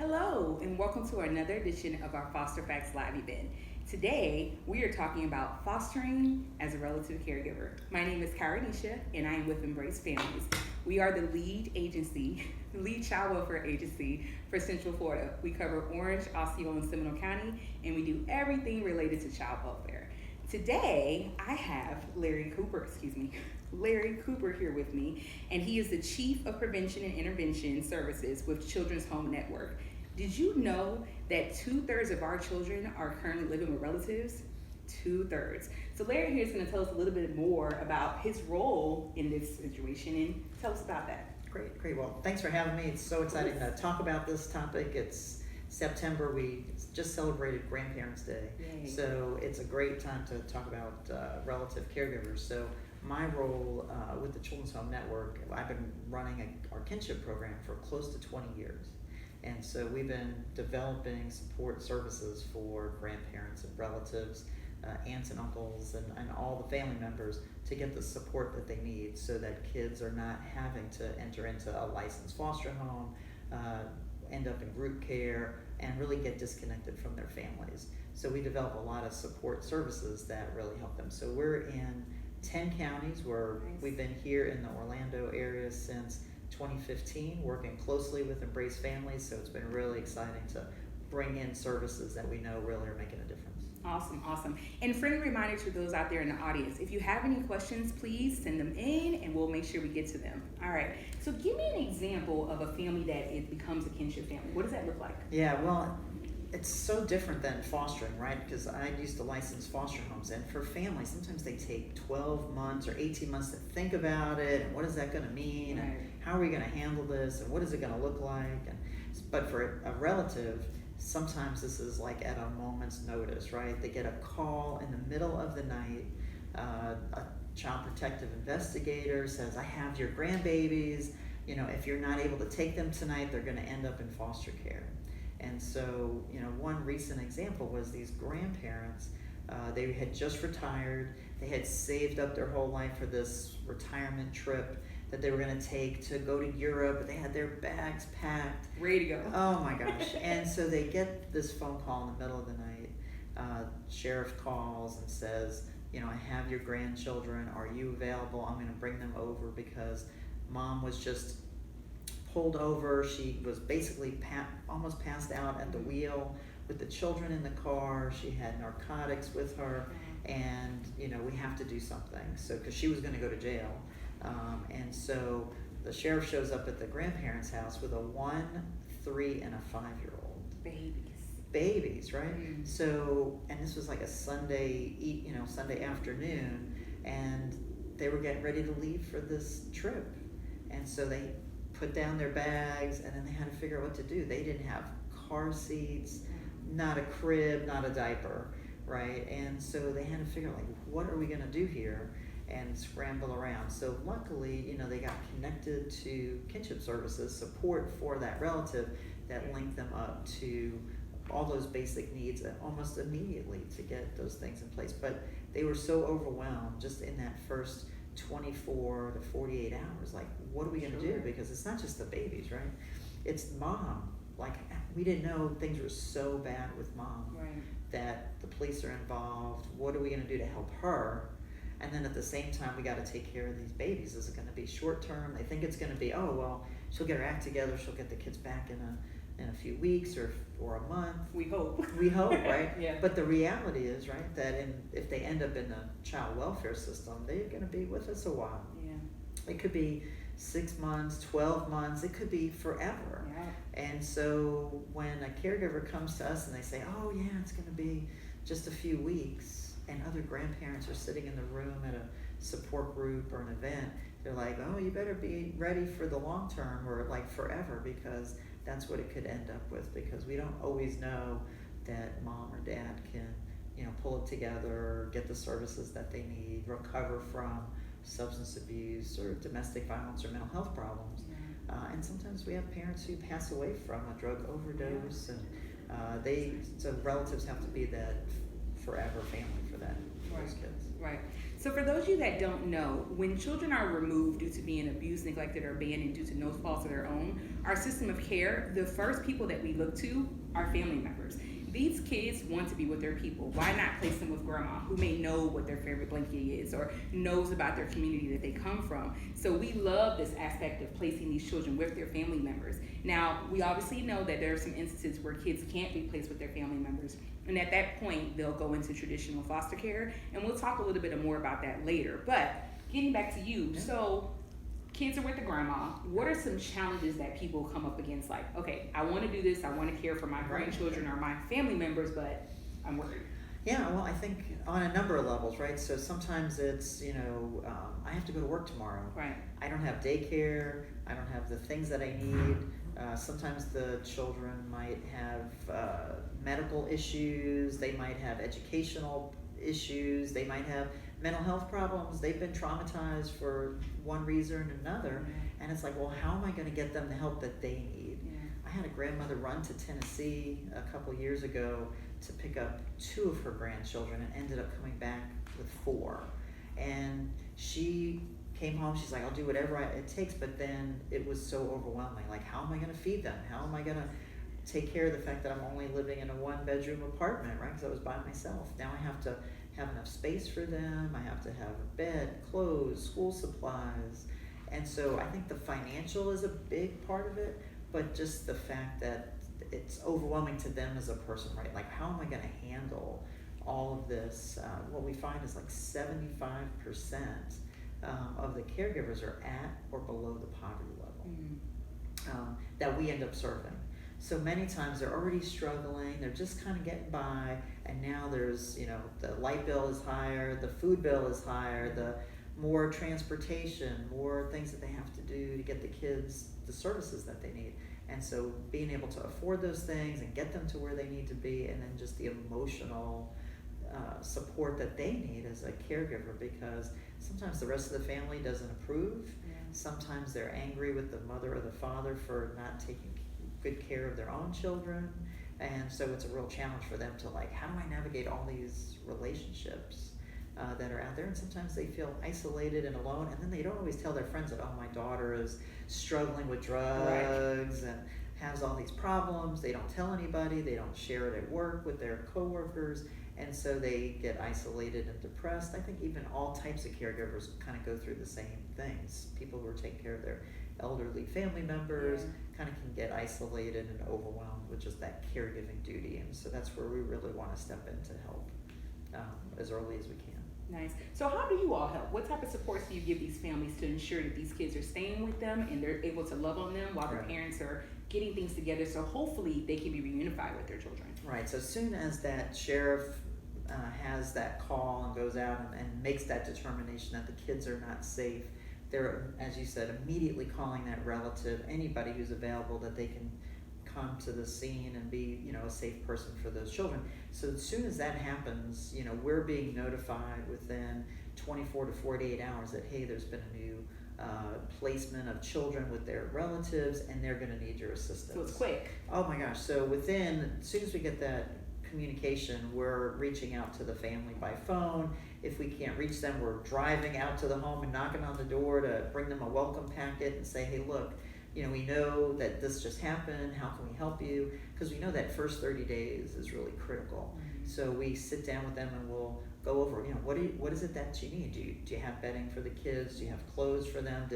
Hello, and welcome to another edition of our Foster Facts Live event. Today, we are talking about fostering as a relative caregiver. My name is Karadisha, and I am with Embrace Families. We are the lead agency, the lead child welfare agency for Central Florida. We cover Orange, Osceola, and Seminole County, and we do everything related to child welfare. Today, I have Larry Cooper here with me, and he is the Chief of Prevention and Intervention Services with Children's Home Network. Did you know that 2/3 of our children are currently living with relatives? 2/3. So Larry here is going to tell us a little bit more about his role in this situation, and tell us about that. Great. Well, thanks for having me. It's so exciting to talk about this topic. It's September. We just celebrated Grandparents' Day. Yay. So it's a great time to talk about relative caregivers. So my role with the Children's Home Network, I've been running our kinship program for close to 20 years. And so we've been developing support services for grandparents and relatives, aunts and uncles, and all the family members to get the support that they need so that kids are not having to enter into a licensed foster home, end up in group care, and really get disconnected from their families. So we develop a lot of support services that really help them. So we're in 10 counties where we've been here in the Orlando area since 2015, working closely with Embrace Families. So it's been really exciting to bring in services that we know really are making a difference. Awesome. And friendly reminder to those out there in the audience, if you have any questions, please send them in and we'll make sure we get to them. All right, so give me an example of a family that it becomes a kinship family. What does that look like? Yeah, well, it's so different than fostering, right? Because I used to license foster homes, and for families, sometimes they take 12 months or 18 months to think about it, and what is that going to mean, and how are we going to handle this, and what is it going to look like? But for a relative, sometimes this is like at a moment's notice, right? They get a call in the middle of the night. A child protective investigator says, I have your grandbabies. If you're not able to take them tonight, they're going to end up in foster care. And so, one recent example was these grandparents. They had just retired. They had saved up their whole life for this retirement trip that they were going to take to go to Europe. They had their bags packed, ready to go. Oh my gosh. And so they get this phone call in the middle of the night. Sheriff calls and says, I have your grandchildren. Are you available? I'm going to bring them over because mom was just pulled over. She was basically almost passed out at the wheel with the children in the car. She had narcotics with her, and we have to do something. So because she was going to go to jail. And so the sheriff shows up at the grandparents' house with a 1, 3, and a 5-year-old. Babies, right? Mm-hmm. So, and this was like a Sunday afternoon, and they were getting ready to leave for this trip. And so they put down their bags, and then they had to figure out what to do. They didn't have car seats, not a crib, not a diaper, right? And so they had to figure out, what are we going to do here? And scramble around. So luckily, they got connected to kinship services, support for that relative that linked them up to all those basic needs almost immediately to get those things in place. But they were so overwhelmed just in that first 24 to 48 hours. What are we going to do? Because it's not just the babies, right? It's mom. We didn't know things were so bad with mom, right, that the police are involved. What are we going to do to help her? And then at the same time, we got to take care of these babies. Is it going to be short term? They think it's going to be, she'll get her act together. She'll get the kids back in a few weeks or a month. We hope. We hope, right? Yeah. But the reality is, right, that if they end up in the child welfare system, they're going to be with us a while. Yeah. It could be 6 months, 12 months. It could be forever. Yeah. And so when a caregiver comes to us and they say, it's going to be just a few weeks, and other grandparents are sitting in the room at a support group or an event, they're like, you better be ready for the long term or forever, because that's what it could end up with, because we don't always know that mom or dad can pull it together or get the services that they need, recover from substance abuse or domestic violence or mental health problems. Yeah. And sometimes we have parents who pass away from a drug overdose, and so relatives have to be that forever family for those kids. Right. So for those of you that don't know, when children are removed due to being abused, neglected, or abandoned due to no fault of their own, our system of care, the first people that we look to are family members. These kids want to be with their people. Why not place them with grandma, who may know what their favorite blanket is or knows about their community that they come from? So we love this aspect of placing these children with their family members. Now, we obviously know that there are some instances where kids can't be placed with their family members. And at that point, they'll go into traditional foster care. And we'll talk a little bit more about that later. But getting back to you, so kids are with the grandma. What are some challenges that people come up against? Like, okay, I want to do this. I want to care for my grandchildren or my family members, but I'm worried. Yeah, well, I think on a number of levels, right? So sometimes it's, I have to go to work tomorrow. Right. I don't have daycare. I don't have the things that I need. Sometimes the children might have medical issues. They might have educational issues. They might have mental health problems. They've been traumatized for one reason or another. And it's like, well, how am I going to get them the help that they need? I had a grandmother run to Tennessee a couple years ago to pick up 2 of her grandchildren and ended up coming back with 4. And she came home, she's like, I'll do whatever it takes, but then it was so overwhelming. Like, how am I going to feed them? How am I going to take care of the fact that I'm only living in a 1-bedroom apartment, right? Because I was by myself. Now I have to have enough space for them. I have to have a bed, clothes, school supplies. And so I think the financial is a big part of it, but just the fact that it's overwhelming to them as a person, right? Like, how am I going to handle all of this? What we find is like 75% of the caregivers are at or below the poverty level that we end up serving. So many times they're already struggling, they're just kind of getting by, and now there's, the light bill is higher, the food bill is higher, the more transportation, more things that they have to do to get the kids the services that they need. And so being able to afford those things and get them to where they need to be, and then just the emotional support that they need as a caregiver, because sometimes the rest of the family doesn't approve. Sometimes they're angry with the mother or the father for not taking good care of their own children. And so it's a real challenge for them to, like, how do I navigate all these relationships that are out there? And sometimes they feel isolated and alone, and then they don't always tell their friends that, oh, my daughter is struggling with drugs and has all these problems. They don't tell anybody. They don't share it at work with their coworkers, and so they get isolated and depressed. I think even all types of caregivers kind of go through the same things. People who are taking care of their elderly family members kind of can get isolated and overwhelmed with just that caregiving duty, and so that's where we really want to step in to help as early as we can. Nice. So how do you all help? What type of supports do you give these families to ensure that these kids are staying with them and they're able to love on them while their parents are getting things together, so hopefully they can be reunified with their children? Right. So as soon as that sheriff has that call and goes out and makes that determination that the kids are not safe, they're, as you said, immediately calling that relative, anybody who's available, that they can come to the scene and be, a safe person for those children. So as soon as that happens, we're being notified within 24 to 48 hours that, hey, there's been a new placement of children with their relatives, and they're going to need your assistance. So it's quick. Oh my gosh. So as soon as we get that communication, we're reaching out to the family by phone. If we can't reach them, we're driving out to the home and knocking on the door to bring them a welcome packet and say, hey, look, we know that this just happened. How can we help you? Because we know that first 30 days is really critical. So we sit down with them and we'll go over, what is it that you need? Do you have bedding for the kids? Do you have clothes for them?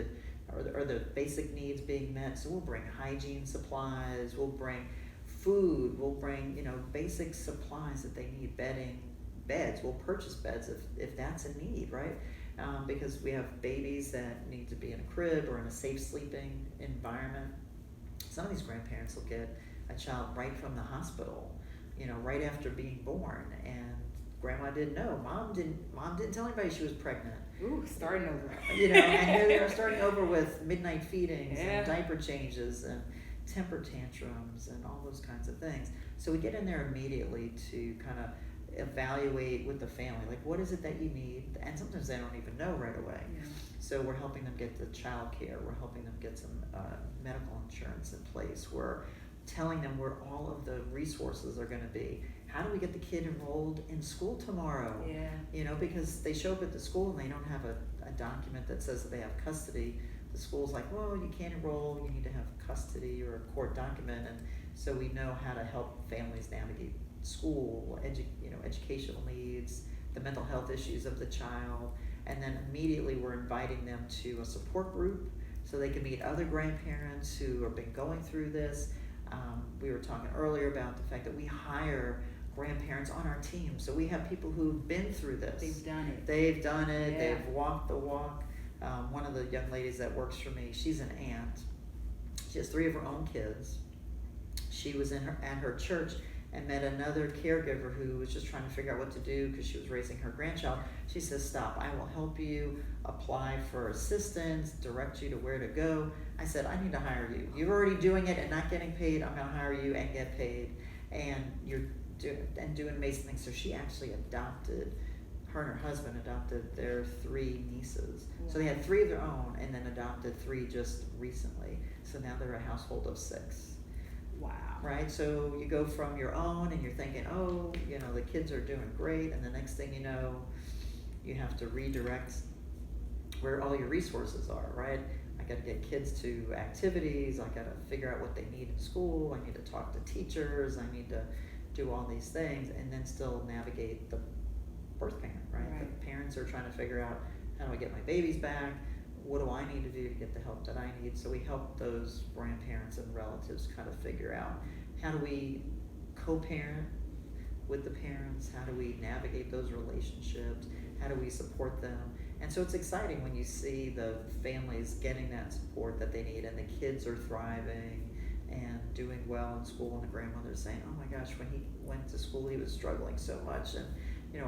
Are the basic needs being met? So we'll bring hygiene supplies. We'll bring food. We'll bring, basic supplies that they need, bedding, beds. We'll purchase beds if that's a need, right? Because we have babies that need to be in a crib or in a safe sleeping environment. Some of these grandparents will get a child right from the hospital, right after being born, and grandma didn't know. Mom didn't tell anybody she was pregnant. Ooh, starting over. And here they are starting over with midnight feedings and diaper changes and temper tantrums and all those kinds of things. So we get in there immediately to kind of evaluate with the family, like, what is it that you need? And sometimes they don't even know right away. So we're helping them get the child care. We're helping them get some medical insurance in place. We're telling them where all of the resources are going to be. how do we get the kid enrolled in school tomorrow? Yeah. You know, because they show up at the school and they don't have a document that says that they have custody. The school's like, well, you can't enroll, you need to have custody or a court document. And so we know how to help families navigate school, educational needs, the mental health issues of the child. And then immediately we're inviting them to a support group so they can meet other grandparents who have been going through this. We were talking earlier about the fact that we hire grandparents on our team. So we have people who've been through this. They've done it. They've done it. Yeah. They've walked the walk. One of the young ladies that works for me, she's an aunt. She has 3 of her own kids. She was at her church and met another caregiver who was just trying to figure out what to do because she was raising her grandchild. She says, stop, I will help you apply for assistance, direct you to where to go. I said, I need to hire you. You're already doing it and not getting paid. I'm going to hire you and get paid. And you're doing amazing things. So she actually her and her husband adopted their 3 nieces. Wow. So they had 3 of their own and then adopted 3 just recently. So now they're a household of 6. Wow. Right? So you go from your own and you're thinking, oh, the kids are doing great. And the next thing you know, you have to redirect where all your resources are, right? I got to get kids to activities. I got to figure out what they need in school. I need to talk to teachers. I need to do all these things and then still navigate the birth parent, right? The parents are trying to figure out, how do I get my babies back? What do I need to do to get the help that I need? So we help those grandparents and relatives kind of figure out, how do we co-parent with the parents? How do we navigate those relationships? How do we support them? And so it's exciting when you see the families getting that support that they need and the kids are thriving and doing well in school, and the grandmother's saying, oh my gosh, when he went to school he was struggling so much, and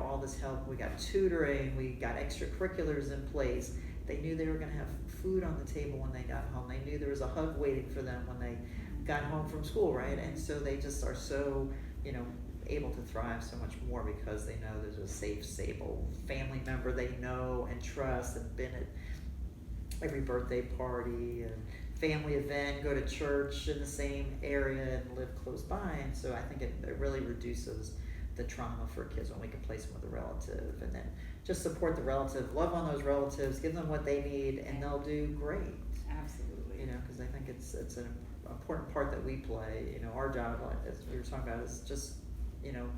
all this help, we got tutoring, we got extracurriculars in place. They knew they were going to have food on the table when they got home. They knew there was a hug waiting for them when they got home from school, right? And so they just are so, able to thrive so much more because they know there's a safe, stable family member they know and trust and been at every birthday party and family event, go to church in the same area and live close by. And so I think it really reduces the trauma for kids when we can place them with a relative, and then just support the relative, love on those relatives, give them what they need, and they'll do great. Absolutely. Because I think it's an important part that we play. Our job, as we were talking about, is just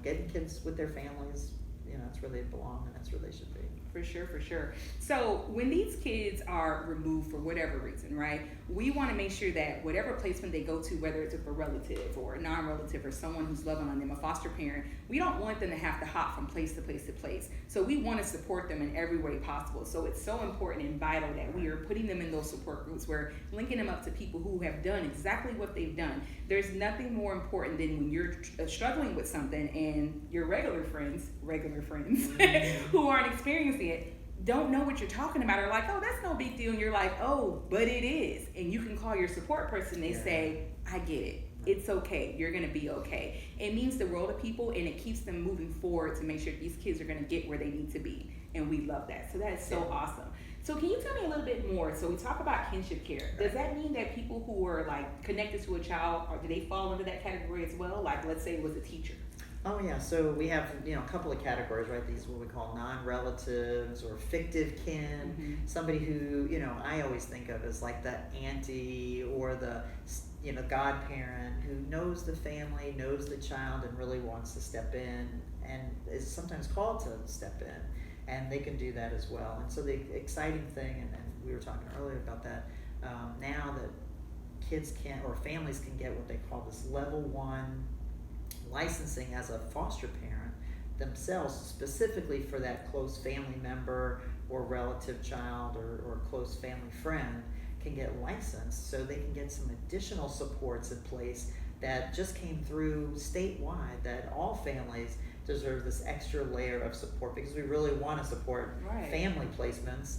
getting kids with their families. That's where they belong and that's where they should be. For sure. So when these kids are removed for whatever reason, right, we want to make sure that whatever placement they go to, whether it's a relative or a non-relative or someone who's loving on them, a foster parent, we don't want them to have to hop from place to place to place. So we want to support them in every way possible. So it's so important and vital that we are putting them in those support groups. We're linking them up to people who have done exactly what they've done. There's nothing more important than when you're struggling with something and your regular friends who aren't experiencing it don't know what you're talking about, or like, oh, that's no big deal, and you're like, oh, but it is. And you can call your support person. They say, I get it, it's okay, you're gonna be okay. It means the world to people, and it keeps them moving forward to make sure these kids are gonna get where they need to be, and we love that. So that is so awesome. So can you tell me a little bit more? So we talk about kinship care. Does that mean that people who are like connected to a child, or do they fall into that category as well? Like, let's say it was a teacher. Oh yeah, so we have a couple of categories, right? These what we call non-relatives or fictive kin. Mm-hmm. Somebody who I always think of as like the auntie or the godparent who knows the family, knows the child, and really wants to step in and is sometimes called to step in, and they can do that as well. And so the exciting thing, and we were talking earlier about that, now that kids can or families can get what they call this level 1 licensing as a foster parent themselves, specifically for that close family member or relative child or close family friend, can get licensed so they can get some additional supports in place that just came through statewide, that all families deserve this extra layer of support, because we really want to support family placements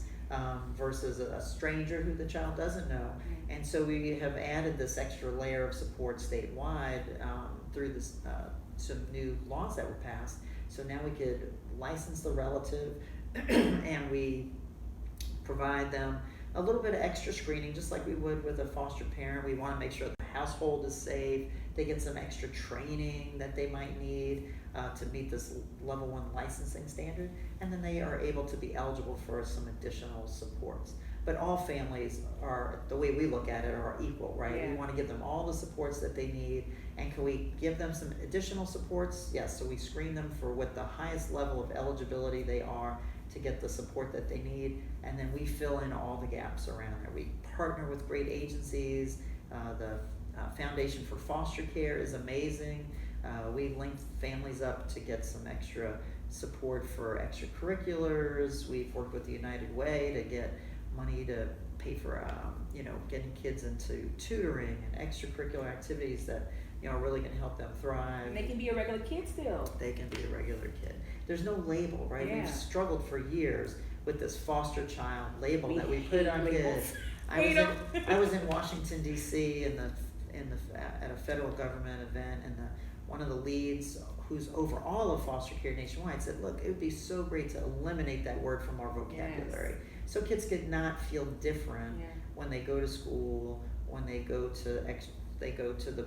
versus a stranger who the child doesn't know. And so we have added this extra layer of support statewide through this some new laws that were passed. So now we could license the relative and we provide them a little bit of extra screening, just like we would with a foster parent. We want to make sure the household is safe. They get some extra training that they might need. to meet this level 1 licensing standard, and then they are able to be eligible for some additional supports. But all families are, the way we look at it, are equal, right? Yeah. We want to give them all the supports that they need, and can we give them some additional supports? Yes, so we screen them for what the highest level of eligibility they are to get the support that they need, and then we fill in all the gaps around there. We partner with great agencies. The Foundation for Foster Care is amazing. We link families up to get some extra support for extracurriculars. We've worked with the United Way to get money to pay for, getting kids into tutoring and extracurricular activities that, are really going to help them thrive. And they can be a regular kid still. They can be a regular kid. There's no label, right? Yeah. We've struggled for years with this foster child label that we put hate on labels. kids. I I was in Washington D.C. At a federal government event, and one of the leads, who's over all of foster care nationwide, said, "Look, it would be so great to eliminate that word from our vocabulary, so kids could not feel different when they go to school, when they go to the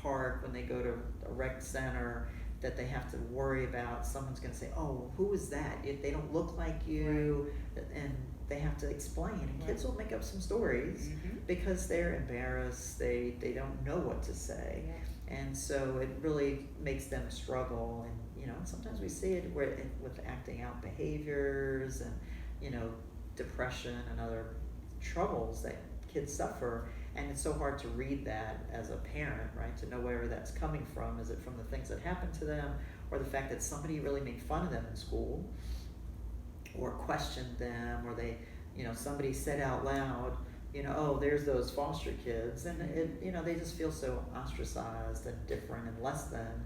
park, when they go to a rec center, that they have to worry about someone's going to say, 'Oh, who is that? If they don't look like you,' and they have to explain, and kids will make up some stories because they're embarrassed, they don't know what to say, and so it really makes them struggle. And sometimes we see it with acting out behaviors and depression and other troubles that kids suffer, and it's so hard to read that as a parent, right? To know where that's coming from. Is it from the things that happened to them, or the fact that somebody really made fun of them in school, or questioned them, or they, somebody said out loud, "Oh, there's those foster kids," and they just feel so ostracized and different and less than.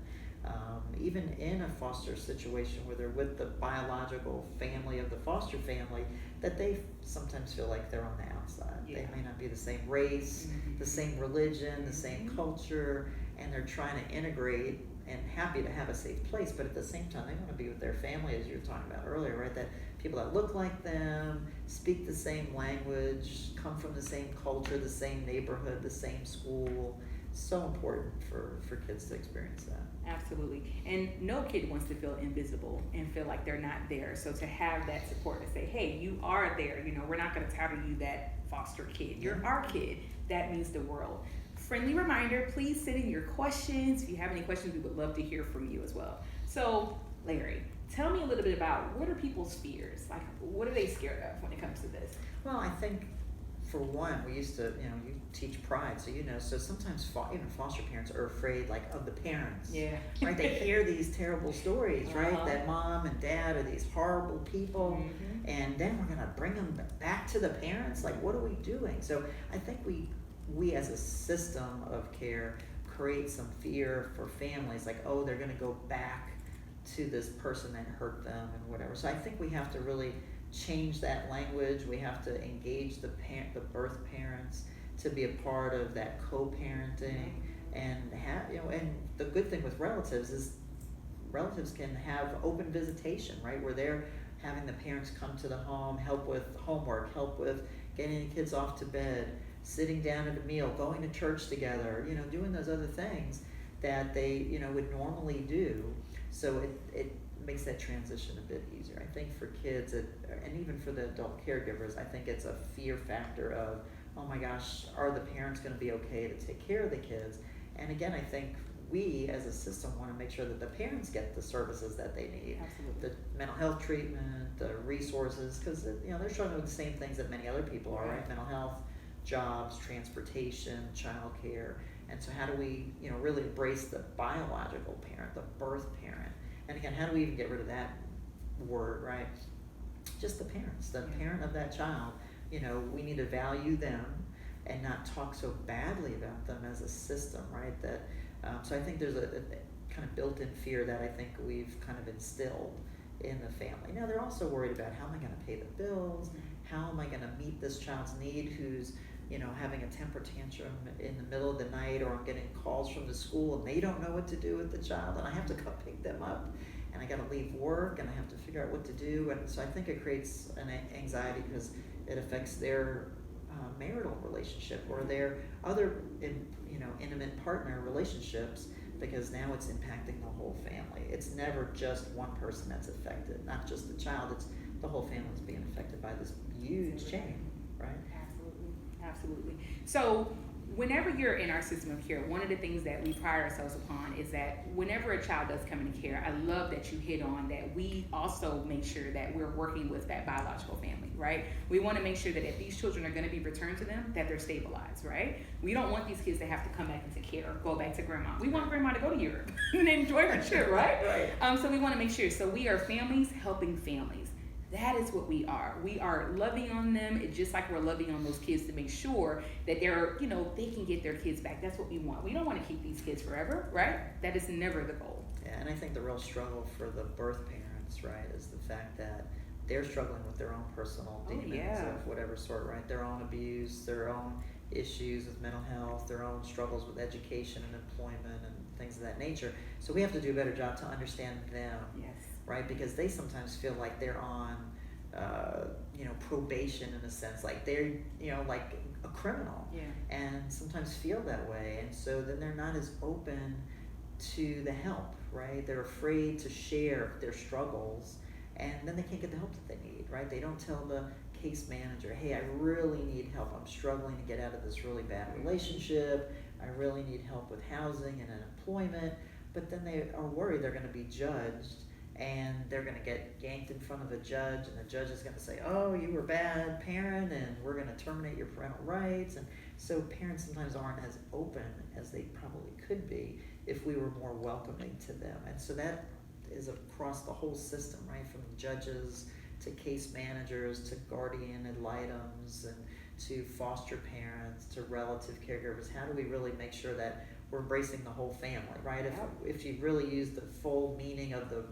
Even in a foster situation where they're with the biological family of the foster family, that they sometimes feel like they're on the outside. They may not be the same race, the same religion, the same culture, and they're trying to integrate and happy to have a safe place, but at the same time they want to be with their family, as you were talking about earlier, right? That people that look like them, speak the same language, come from the same culture, the same neighborhood, the same school. So important for kids to experience that. Absolutely. And no kid wants to feel invisible and feel like they're not there. So to have that support to say, hey, you are there, we're not going to title you that foster kid. You're our kid. That means the world. Friendly reminder, please send in your questions. If you have any questions, we would love to hear from you as well. So, Larry, tell me a little bit about, what are people's fears? Like, what are they scared of when it comes to this? Well, I think, for one, we used to, you teach pride, so so sometimes even foster parents are afraid, like, of the parents. Yeah. Right? They hear these terrible stories, right? That mom and dad are these horrible people, and then we're gonna bring them back to the parents. Like, what are we doing? So I think we as a system of care create some fear for families, like, oh, they're gonna go back to this person that hurt them and whatever. So I think we have to really change that language. We have to engage the birth parents to be a part of that co-parenting, and have and the good thing with relatives is relatives can have open visitation, right, where they're having the parents come to the home, help with homework, help with getting the kids off to bed, sitting down at a meal, going to church together, doing those other things that they would normally do. So it makes that transition a bit easier. I think for kids, and even for the adult caregivers, I think it's a fear factor of, oh my gosh, are the parents going to be okay to take care of the kids? And again, I think we as a system want to make sure that the parents get the services that they need. Absolutely. The mental health treatment, the resources, because they're struggling with the same things that many other people are, right? Mental health, jobs, transportation, childcare. And so how do we really embrace the biological parent, the birth parent? And again, how do we even get rid of that word, right? Just the parents, the parent of that child. We need to value them and not talk so badly about them as a system, right? That so I think there's a kind of built-in fear that I think we've kind of instilled in the family. Now they're also worried about, how am I going to pay the bills? How am I going to meet this child's need who's having a temper tantrum in the middle of the night, or I'm getting calls from the school and they don't know what to do with the child, and I have to come pick them up, and I got to leave work, and I have to figure out what to do. And so I think it creates an anxiety because it affects their marital relationship or their other intimate partner relationships because now it's impacting the whole family. It's never just one person that's affected, not just the child, it's the whole family's being affected by this huge chain, right? Absolutely, absolutely. So whenever you're in our system of care, one of the things that we pride ourselves upon is that whenever a child does come into care, I love that you hit on that we also make sure that we're working with that biological family, right? We want to make sure that if these children are going to be returned to them, that they're stabilized, right? We don't want these kids to have to come back into care or go back to grandma. We want grandma to go to Europe and enjoy her trip, right? Right. So we want to make sure. So we are families helping families. That is what we are. We are loving on them, just like we're loving on those kids to make sure that they're, they can get their kids back. That's what we want. We don't want to keep these kids forever, right? That is never the goal. Yeah, and I think the real struggle for the birth parents, right, is the fact that they're struggling with their own personal demons of whatever sort, right? Their own abuse, their own issues with mental health, their own struggles with education and employment and things of that nature. So we have to do a better job to understand them. Yes. Right, because they sometimes feel like they're on, probation in a sense, like they're, like a criminal, and sometimes feel that way, and so then they're not as open to the help, right? They're afraid to share their struggles, and then they can't get the help that they need, right? They don't tell the case manager, hey, I really need help. I'm struggling to get out of this really bad relationship. I really need help with housing and employment, but then they are worried they're going to be judged. And they're going to get yanked in front of a judge, and the judge is going to say, oh, you were a bad parent, and we're going to terminate your parental rights. And so parents sometimes aren't as open as they probably could be if we were more welcoming to them. And so that is across the whole system, right? From judges to case managers to guardian ad litems and to foster parents to relative caregivers. How do we really make sure that we're embracing the whole family, right? If you really use the full meaning of the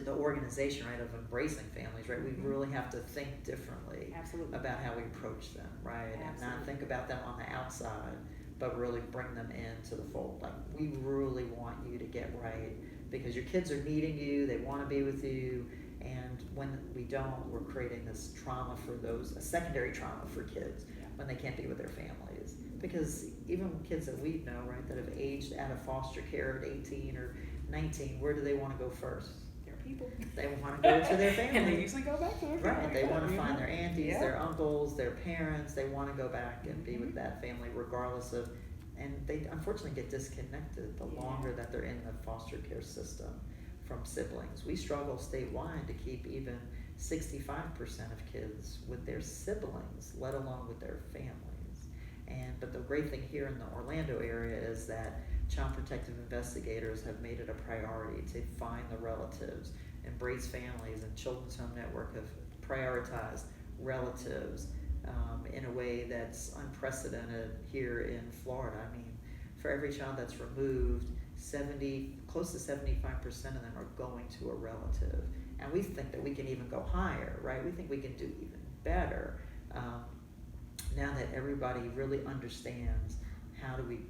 organization, right, of embracing families, right? We really have to think differently about how we approach them, right? And not think about them on the outside, but really bring them into the fold. Like, we really want you to get right because your kids are needing you, they want to be with you, and when we don't, we're creating this trauma for those, a secondary trauma for kids when they can't be with their families. Because even kids that we know, right, that have aged out of foster care at 18 or 19, where do they want to go first? They're people. They want to go to their family. And they usually go back to their family. Right, they want to find their aunties, their uncles, their parents. They want to go back and be with that family regardless of, and they unfortunately get disconnected the longer that they're in the foster care system from siblings. We struggle statewide to keep even 65% of kids with their siblings, let alone with their families. But the great thing here in the Orlando area is that child protective investigators have made it a priority to find the relatives. Embrace Families and Children's Home Network have prioritized relatives in a way that's unprecedented here in Florida. I mean, for every child that's removed, close to 75% of them are going to a relative. And we think that we can even go higher, right? We think we can do even better. Now that everybody really understands how do we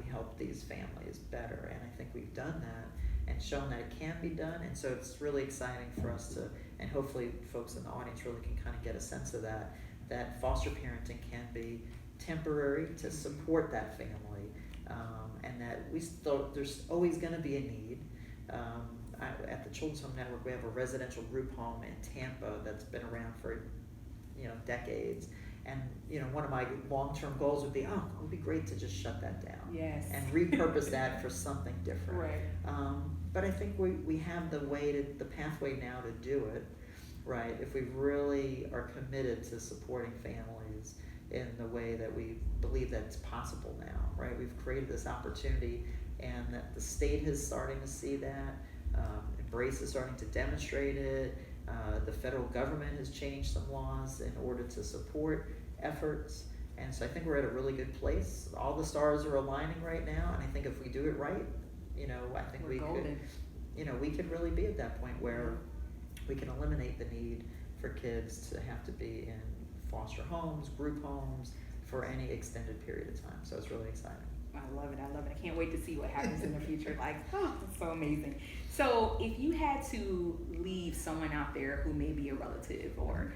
help these families better, and I think we've done that and shown that it can be done, and so it's really exciting for us to, and hopefully folks in the audience really can kind of get a sense of that foster parenting can be temporary to support that family, and that there's always going to be a need. At the Children's Home Network, we have a residential group home in Tampa that's been around for decades. And one of my long-term goals would be, it would be great to just shut that down, and repurpose that for something different. Right. But I think we have the pathway now to do it, right? If we really are committed to supporting families in the way that we believe that's possible now, right? We've created this opportunity, and that the state is starting to see that. Embrace is starting to demonstrate it. The federal government has changed some laws in order to support efforts, and so I think we're at a really good place. All the stars are aligning right now, and I think if we do it right, I think we could really be at that point where we can eliminate the need for kids to have to be in foster homes, group homes for any extended period of time. So it's really exciting. I love it. I love it. I can't wait to see what happens in the future. Like, oh, it's so amazing. So if you had to leave someone out there who may be a relative or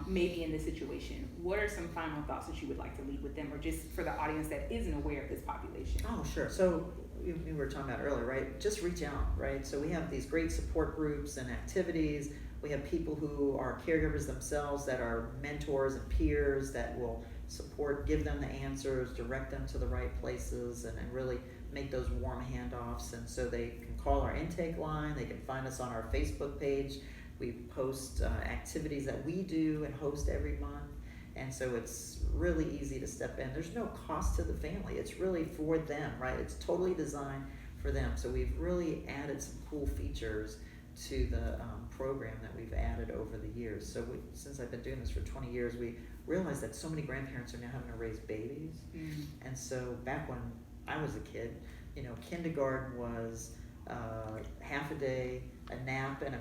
maybe in this situation, what are some final thoughts that you would like to leave with them, or just for the audience that isn't aware of this population? Oh, sure. So we were talking about earlier, right? Just reach out, right? So we have these great support groups and activities. We have people who are caregivers themselves that are mentors and peers that will support, give them the answers, direct them to the right places, and really make those warm handoffs. And so they can call our intake line. They can find us on our Facebook page. We post activities that we do and host every month. And so it's really easy to step in. There's no cost to the family. It's really for them, right? It's totally designed for them. So we've really added some cool features to the program that we've added over the years. So since I've been doing this for 20 years, we realized that so many grandparents are now having to raise babies. And so back when I was a kid, kindergarten was half a day, a nap, and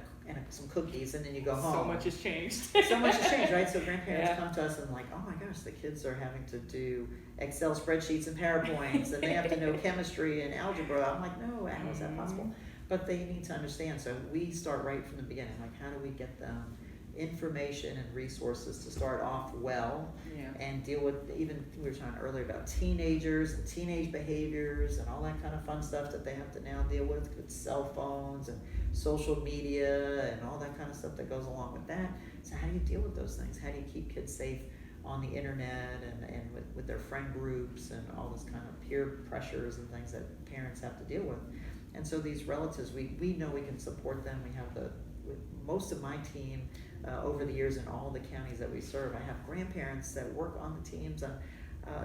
some cookies, and then you go home. So much has changed. So much has changed, right? So grandparents come to us and like, oh my gosh, the kids are having to do Excel spreadsheets and PowerPoints, and they have to know chemistry and algebra. I'm like, no, how is that possible? But they need to understand. So we start right from the beginning. Like, how do we get them information and resources to start off well and deal with, even we were talking earlier about teenagers and teenage behaviors and all that kind of fun stuff that they have to now deal with cell phones and social media and all that kind of stuff that goes along with that. So how do you deal with those things? How do you keep kids safe on the internet and with their friend groups and all this kind of peer pressures and things that parents have to deal with? And so these relatives, we know we can support them. We have most of my team over the years in all the counties that we serve. I have grandparents that work on the teams, and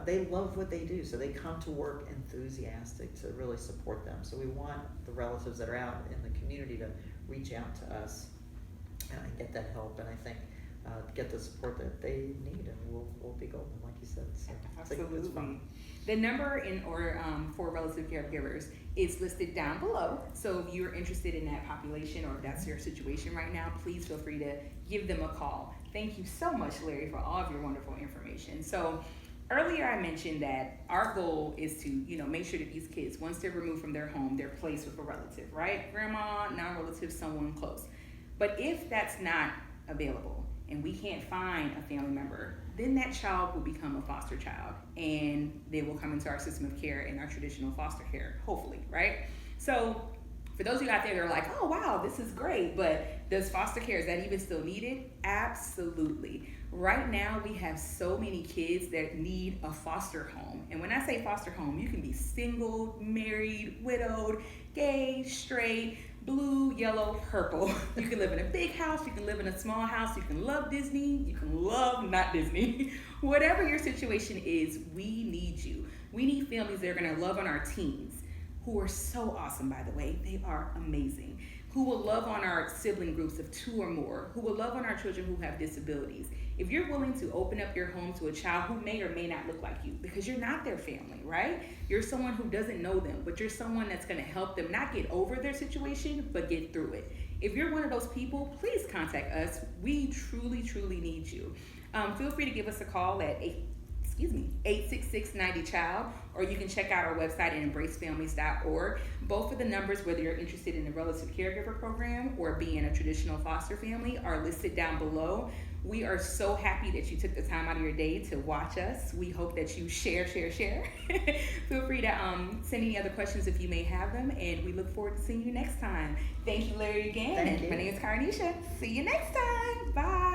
they love what they do. So they come to work enthusiastic to really support them. So we want the relatives that are out in the community to reach out to us and get that help. And I think get the support that they need, and we'll be golden, like you said. So Absolutely. It's fun. The number for relative caregivers is listed down below. So if you're interested in that population, or if that's your situation right now, please feel free to give them a call. Thank you so much, Larry, for all of your wonderful information. So earlier I mentioned that our goal is to, make sure that these kids, once they're removed from their home, they're placed with a relative, right? Grandma, non-relative, someone close. But if that's not available and we can't find a family member, then that child will become a foster child, and they will come into our system of care in our traditional foster care, hopefully, right? So for those of you out there that are like, oh wow, this is great, but does foster care, is that even still needed? Absolutely. Right now we have so many kids that need a foster home. And when I say foster home, you can be single, married, widowed, gay, straight, blue, yellow, purple. You can live in a big house, you can live in a small house, you can love Disney, you can love not Disney. Whatever your situation is, we need you. We need families that are gonna love on our teens, who are so awesome, by the way. They are amazing. Who will love on our sibling groups of 2 or more, who will love on our children who have disabilities. If you're willing to open up your home to a child who may or may not look like you, because you're not their family, right? You're someone who doesn't know them, but you're someone that's gonna help them not get over their situation, but get through it. If you're one of those people, please contact us. We truly, truly need you. Feel free to give us a call at 866-90-CHILD, or you can check out our website at embracefamilies.org. Both of the numbers, whether you're interested in the relative caregiver program or being a traditional foster family, are listed down below. We are so happy that you took the time out of your day to watch us. We hope that you share. Feel free to send any other questions if you may have them, and we look forward to seeing you next time. Thank you, Larry, again. Thank you. My name is Karanisha. See you next time. Bye.